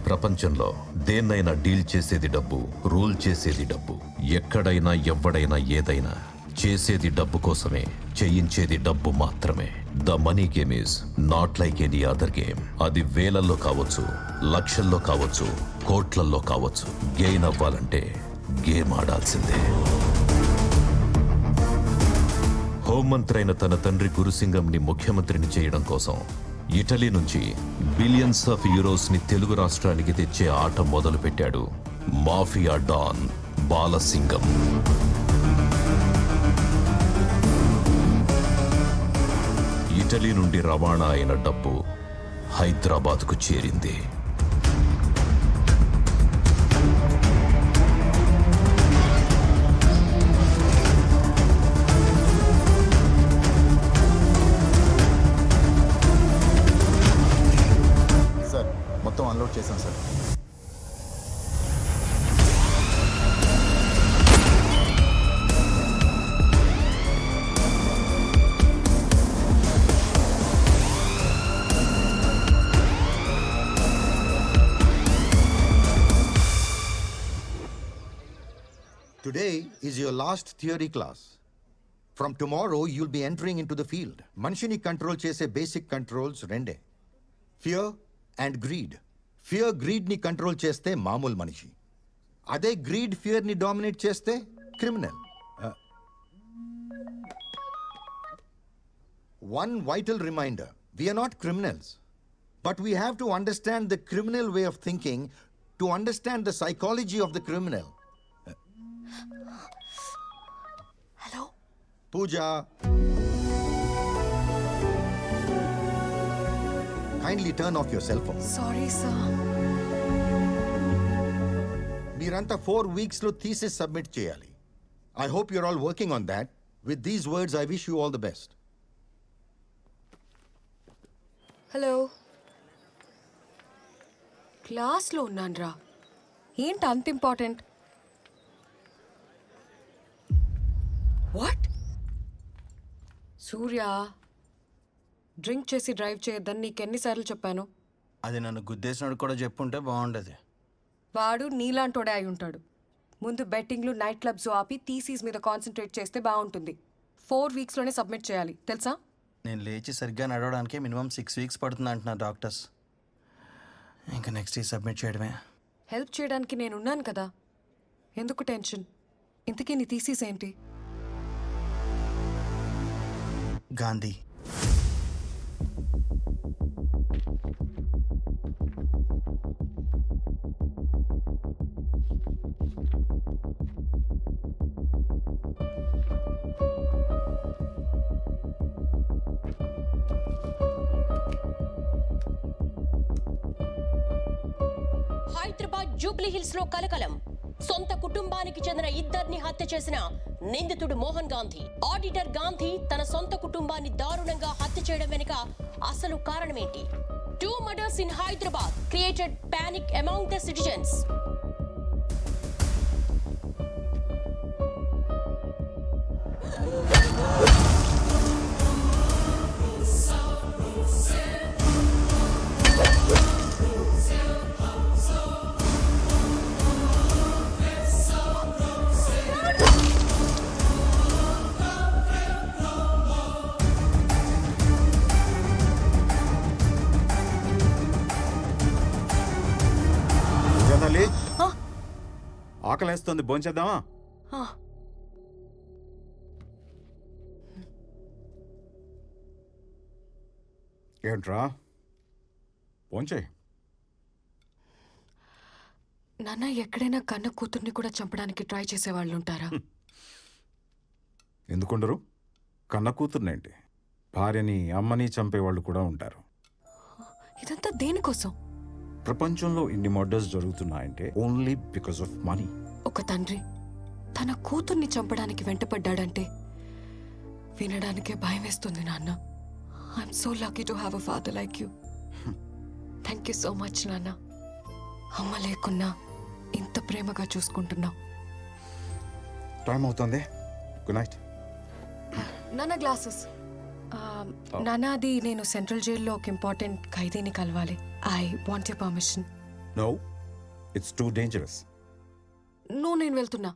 ప్రపంచంలో దేన్నైనా డీల్ చేసేది డబ్బు, రూల్ చేసేది డబ్బు. ఎక్కడైనా ఎవ్వడైనా ఏదైనా చేసేది డబ్బు కోసమే, చేయించేది డబ్బు మాత్రమే. The money game is not like any other game. అది వేలల్లో కావచ్చు, లక్షల్లో కావచ్చు, కోట్లల్లో కావచ్చు. గెయిన్ అవ్వాలంటే గేమ్ ఆడాల్సిందే. హోంమంత్రి అయిన తన తండ్రి గురుసింగంని ముఖ్యమంత్రిని చేయడం కోసం ఇటలీ నుంచి బిలియన్స్ ఆఫ్ యూరోస్ ని తెలుగు రాష్ట్రానికి తెచ్చే ఆట మొదలుపెట్టాడు మాఫియా డాన్ బాలసింగం. ఇటలీ నుండి రవాణా అయిన డబ్బు హైదరాబాద్కు చేరింది. మొత్తం అన్లోడ్ చేశాం sir. Today is your last theory class. From tomorrow you'll be entering into the field. Manishini control chese basic controls rende. Fear and greed. Fear greed ni control cheste మామూలు మనిషి. అదే greed fear ni dominate cheste criminal. One vital reminder, we are not criminals, but we have to understand the criminal way of thinking to understand the psychology of the criminal. Hello? Pooja. Kindly turn off your cell phone. Sorry, sir. Meeranta 4 weeks lo thesis submit cheyali. I hope you're all working on that. With these words, I wish you all the best. Hello. Class lo unnanra. Ain't ant important. What? Surya. Drink చేసి drive చేయొద్దని నీకెన్నిసార్లు చెప్పాను? అది నన్ను గుద్దేసినోడు కూడా చెప్పుంటే బాగుండేది. వాడు నీలాంటోడే అయి ఉంటాడు. ముందు బెట్టింగ్లు, నైట్ క్లబ్స్ ఆపి థీసీస్ మీద కాన్సన్ట్రేట్ చేస్తే బాగుంటుంది. 4 వీక్స్లోనే సబ్మిట్ చేయాలి, తెలుసా? నేను లేచి సరిగ్గా నడవడానికి మినిమం 6 వీక్స్ పడుతుంది అంటున్నారు డాక్టర్స్. ఇంకా నెక్స్ట్ ఈ సబ్మిట్ చేయడమే. హెల్ప్ చేయడానికి నేనున్నాను కదా, ఎందుకు టెన్షన్? ఇంతకీ నీ థీసీస్ ఏంటి? గాంధీ. హైదరాబాద్ జూబ్లీ హిల్స్ లో కలకలం. సొంత కుటుంబానికి చెందిన ఇద్దరిని హత్య చేసిన నిందితుడు మోహన్ గాంధీ. ఆడిటర్ గాంధీ తన సొంత కుటుంబాన్ని దారుణంగా హత్య చేయడం వెనుక అసలు కారణమేంటి? 2 murders in Hyderabad created panic among the citizens. ఆకలేస్తుంది, భోంచేద్దామా? ఏంట్రా భోంచే. నాన్న, ఎక్కడైనా కన్న కూతుర్ని కూడా చంపడానికి ట్రై చేసేవాళ్ళు ఉంటారా? ఎందుకుండరు? కన్న కూతుర్నేంటి, భార్యని అమ్మని చంపేవాళ్ళు కూడా ఉంటారు. ఇదంతా దేనికోసం? ప్రపంచంలో ఇన్ని మర్డర్స్ జరుగుతున్నాయంటే ఓన్లీ బికాస్ ఆఫ్ మనీ. ఒక తండ్రి తన కూతుర్ని చంపడానికి వెంటపడ్డాడంటే వినడానికే భయం వేస్తుంది నాన్న. I'm so lucky to have a father like you. Thank you so much నాన్న. అమ్మ లేకున్నా ఇంత ప్రేమగా చూసుకుంటున్నావు. టైం అవుతుంది, గుడ్ నైట్. నాన్న గ్లాసెస్. నాన్న, అది నేను సెంట్రల్ జైల్లో ఒక ఇంపార్టెంట్ ఖైదీని కలవాలి. I want your permission. No, it's too dangerous. నువ్వు నేను వెళ్తున్నా.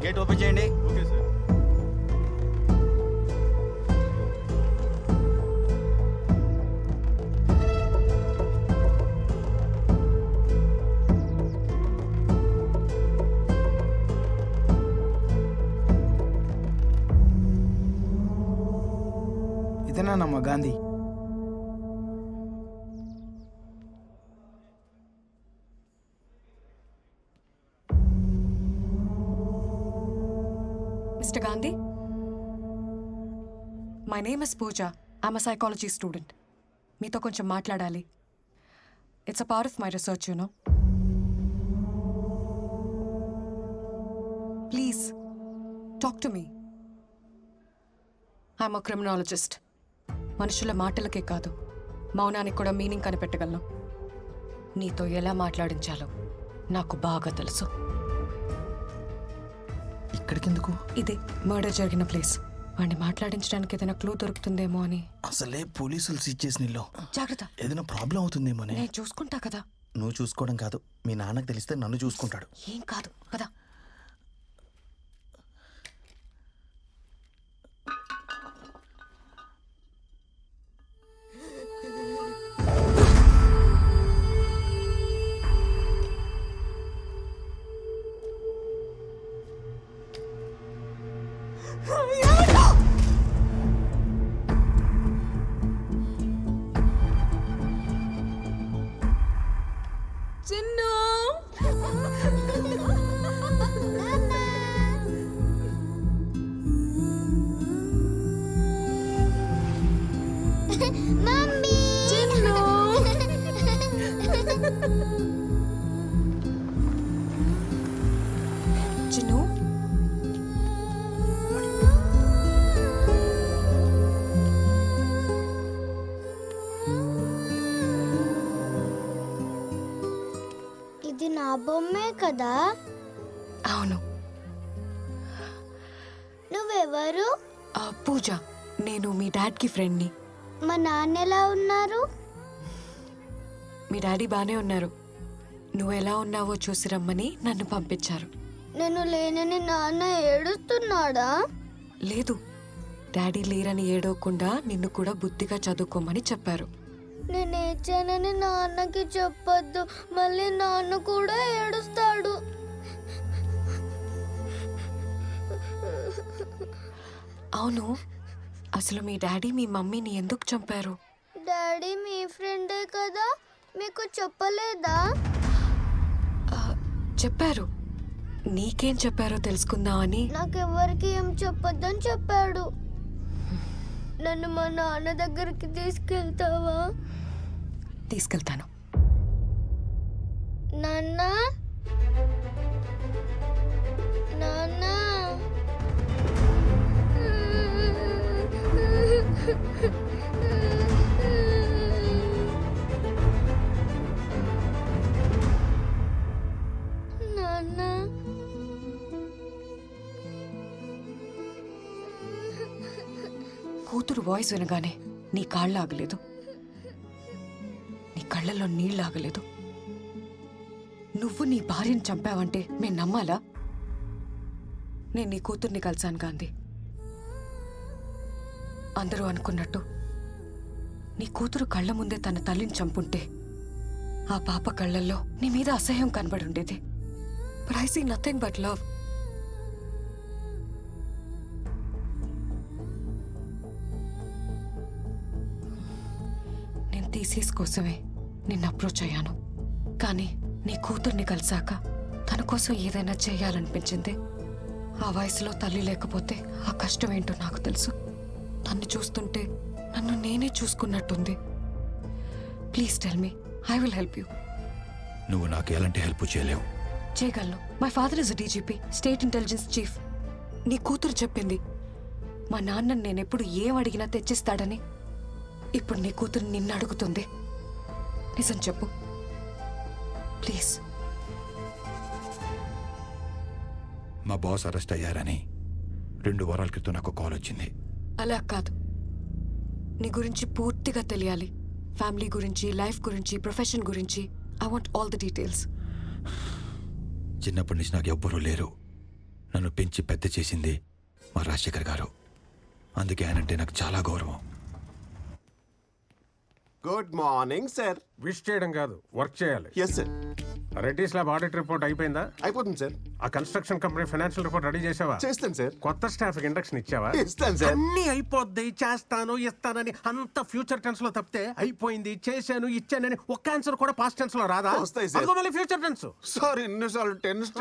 గేట్ ఓపెన్ చేయండి. ఇదేనా Gandhi? Mr. Gandhi? My name is Pooja. I'm a psychology student. మీతో కొంచెం మాట్లాడాలి. It's a part of my research, you know. Please, talk to me. I'm a criminologist. మనుషుల మాటలకే కాదు, మౌనానికి కూడా మీనింగ్ కనిపెట్టగలను. నీతో ఎలా మాట్లాడించాలో నాకు బాగా తెలుసు. ఇక్కడికెందుకు? ఇదే మర్డర్ జరిగిన ప్లేస్. వాడిని మాట్లాడించడానికి ఏదైనా క్లూ దొరుకుతుందేమో అని. అసలే పోలీసులు సీజ్ చేసిన జాగ్రత్త, ఏదైనా ప్రాబ్లం అవుతుందేమో. నేను చూసుకుంటా కదా. నువ్వు చూసుకోవడం కాదు, మీ నాన్నకు తెలిస్తే నన్ను చూసుకుంటాడు. ఏం కాదు కదా. చిన్ను, ఇది నా బొమ్మే కదా? అవును. నువ్వెవరు? పూజ, నేను మీ డాడ్కి ఫ్రెండ్ని. మా నాన్న ఎలా ఉన్నారు? మీ డాడీ బానే ఉన్నారు. నువ్వు ఎలా ఉన్నావో చూసి రమ్మని నన్ను పంపించారు. నేను లేనని నాన్న ఏడుస్తున్నాడా? లేదు, డాడీ లేరని ఏడవకుండా నిన్ను కూడా బుద్ధిగా చదువుకోమని చెప్పారు. నేను ఏడ్చానని నాన్నకి చెప్పొద్దు, మళ్ళీ నాన్న కూడా ఏడుస్తాడు. అవును, అసలు మీ డాడీ మీ మమ్మీని ఎందుకు చంపారు? డాడీ మీ ఫ్రెండే కదా, మీకు చెప్పలేదా? చెప్పారు. నీకేం చెప్పారో తెలుసుకుందామని. నాకెవ్వరికి ఏం చెప్పొద్దని చెప్పాడు. నన్ను మా నాన్న దగ్గరికి తీసుకెళ్తావా? తీసుకెళ్తాను. నాన్న, నాన్న. నాన్న. కూతురు వాయిస్ వినగానే నీ కాళ్ళు ఆగలేదు, నీ కళ్ళల్లో నీళ్ళు ఆగలేదు. నువ్వు నీ భార్యను చంపావంటే మేము నమ్మాలా? నేను నీ కూతుర్ని కలిసాను గాంధీ. అందరూ అనుకున్నట్టు నీ కూతురు కళ్ళ ముందే తన తల్లిని చంపుంటే ఆ పాప కళ్ళల్లో నీ మీద అసహ్యం కనబడి ఉండేది. But I see nothing but love. నేను థీసిస్ కోసమే నిన్ను అప్రోచ్ అయ్యాను. కానీ నీ కూతుర్ని కలిసాక తన కోసం ఏదైనా చేయాలనిపించింది. ఆ వయసులో తల్లి లేకపోతే ఆ కష్టం ఏంటో నాకు తెలుసు. తన్ని చూస్తుంటే నన్ను నేనే చూసుకున్నట్టుంది. Please tell me, I will help you. నువ్వు నాకు ఎలాంటి హెల్ప్ చేయలేవు. చేయగలను. My father is DGP, state intelligence chief. నీ కూతురు చెప్పింది మా నాన్నని నేనెప్పుడు ఏం అడిగినా తెచ్చిస్తాడని. ఇప్పుడు నీ కూతురు నిన్ను అడుగుతుంది. నిజం చెప్పు ప్లీజ్. మా బాస్ అరెస్ట్ అయ్యారని 2 వారాల క్రితం నాకు కాల్ వచ్చింది. అలా కాదు, నీ గురించి పూర్తిగా తెలియాలి. ఫ్యామిలీ గురించి, లైఫ్ గురించి, ప్రొఫెషన్ గురించి. I want all the details. చిన్నప్పటి నుంచి నాకు ఎవ్వరూ లేరు. నన్ను పెంచి పెద్ద చేసింది మా రాజశేఖర్ గారు. అందుకే ఆయనంటే నాకు చాలా గౌరవం. Good morning sir. విష్ చేయడం కాదు, వర్క్ చేయాలి. Yes sir. Reddy's lab audit report అయిపోయిందా? అయిపోతుంది సార్. ఆ construction company financial report ready చేసావా? చేస్తాను సార్. కొత్త స్టాఫ్ ఇండక్షన్ ఇచ్చావా? ఇస్తాను సార్. అన్ని అయిపోద్ది, చేస్తాను, ఇస్తానని అంత ఫ్యూచర్ టెన్స్ లో తప్పితే అయిపోయింది, చేశాను, ఇచ్చానని ఒక్క ఆన్సర్ కూడా పాస్ట్ టెన్స్ లో రాదా? వస్తాయి సార్. మళ్ళీ ఫ్యూచర్ టెన్స్. సార్ ఎన్నిసార్లు టెన్స్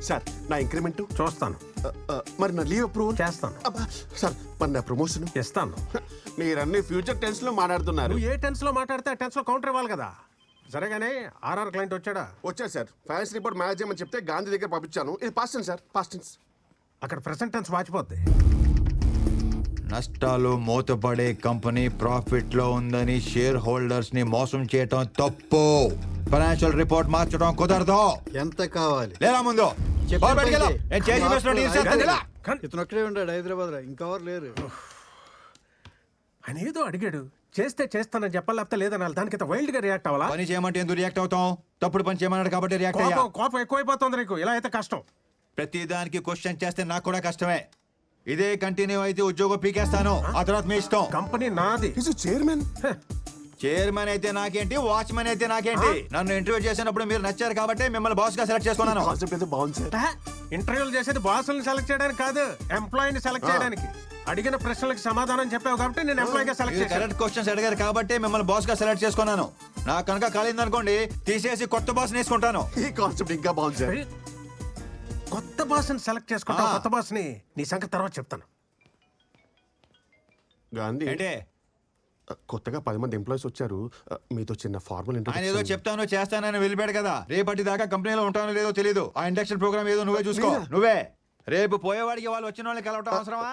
సార్. నా ఇంక్రిమెంట్ చూస్తాను. మరి నా లీవ్ అప్రూవల్ చేస్తాను. సార్ మరి నా ప్రమోషన్ ఇస్తాను. మీరన్నీ ఫ్యూచర్ టెన్స్ లో మాట్లాడుతున్నారు. నువ్వు ఏ టెన్స్ లో మాట్లాడితే ఆ టెన్స్ లో కౌంటర్ ఇవ్వాలి కదా. సరేగానే ఆర్ఆర్ క్లయింట్ వచ్చాడా? వచ్చారు సార్. ఫైనాన్స్ రిపోర్ట్ మేనేజ్ చేయమని చెప్తే గాంధీ దగ్గర పంపించాను. ఇది past tense sir, past tense. అక్కడ ప్రెసెంట్ టెన్స్ వాచిపోద్ది. నష్టాలు మూతపడే కంపెనీ ప్రాఫిట్ లో ఉందని షేర్ హోల్డర్స్ ని మోసం చేయటం తప్పు. ఫైనాన్షియల్ రిపోర్ట్ మార్చడం కుదరదు. ఎంత కావాలి? లేదా ముందు ఇతను ఒక్కడే ఉంటాడు హైదరాబాద్ లో, ఇంకెవరు లేరు. ఆయన ఏదో అడిగాడు, చేస్తే చేస్తానని చెప్పాలి, లేకపోతే లేదనాలి. దానికి వైల్డ్ గా రియాక్ట్ అవ్వాలా? పని చేయమంటే ఎందుకు రియాక్ట్ అవుతాం? తప్పుడు పని చేయమన్నాడు కాబట్టి రియాక్ట్ అయ్యా. కోపం ఎక్కువైపోతుంది నీకు. ఇలా అయితే కష్టం. ప్రతి దానికి క్వశ్చన్ చేస్తే నాకు కూడా కష్టమే. ఇదే కంటిన్యూ అయితే ఉద్యోగం పీకేస్తాను. ఆ తర్వాత మీ ఇష్టం. కంపెనీ నాది. చైర్మన్ చైర్మన్ అయితే నాకేంటి, వాచ్మెన్ అయితే నాకేంటి? నన్ను ఇంటర్వ్యూ చేసినప్పుడు మీరు నచ్చారు కాబట్టి మిమ్మల్ని బాస్ గా సెలెక్ట్ చేసుకున్నాను. ఇంటర్వ్యూలు చేసేది బాసులను సెలెక్ట్ చేయడానికి కాదు, ఎంప్లాయీని సెలెక్ట్ చేయడానికి. అడిగిన ప్రశ్నలకు సమాధానం చెప్పావు కాబట్టి నేను ఎంప్లాయీ గా సెలెక్ట్ చేశాను. కరెక్ట్ క్వశ్చన్స్ అడిగారు కాబట్టి మిమ్మల్ని బాస్ గా సెలెక్ట్ చేసుకున్నాను. నాకు కనుక కాలింది అనుకోండి, తీసేసి కొత్త బాస్ వేసుకుంటాను. ఈ కాన్సెప్ట్ ఇంకా బాగుంది సార్. కొత్త బాస్ ని సెలెక్ట్ చేసుకుంటావు. కొత్త బాస్ ని నీ సంగతి తర్వాత చెప్తాను. గాంధీ అంటే కొత్తగా 10 మంది ఎంప్లాయీస్ వచ్చారు. మీతో చిన్న ఫార్మల్ ఆయన ఏదో చెప్తాను చేస్తానని వెళ్ళిపోయాడు కదా. రేపటి దాకా కంపెనీలో ఉంటానో లేదో తెలీదు. ఆ ఇండక్షన్ ప్రోగ్రామ్ ఏదో నువ్వే చూసుకో. నువ్వే రేపు పోయేవాడికి వాళ్ళు వచ్చిన వాళ్ళని కలవటం అవసరమా?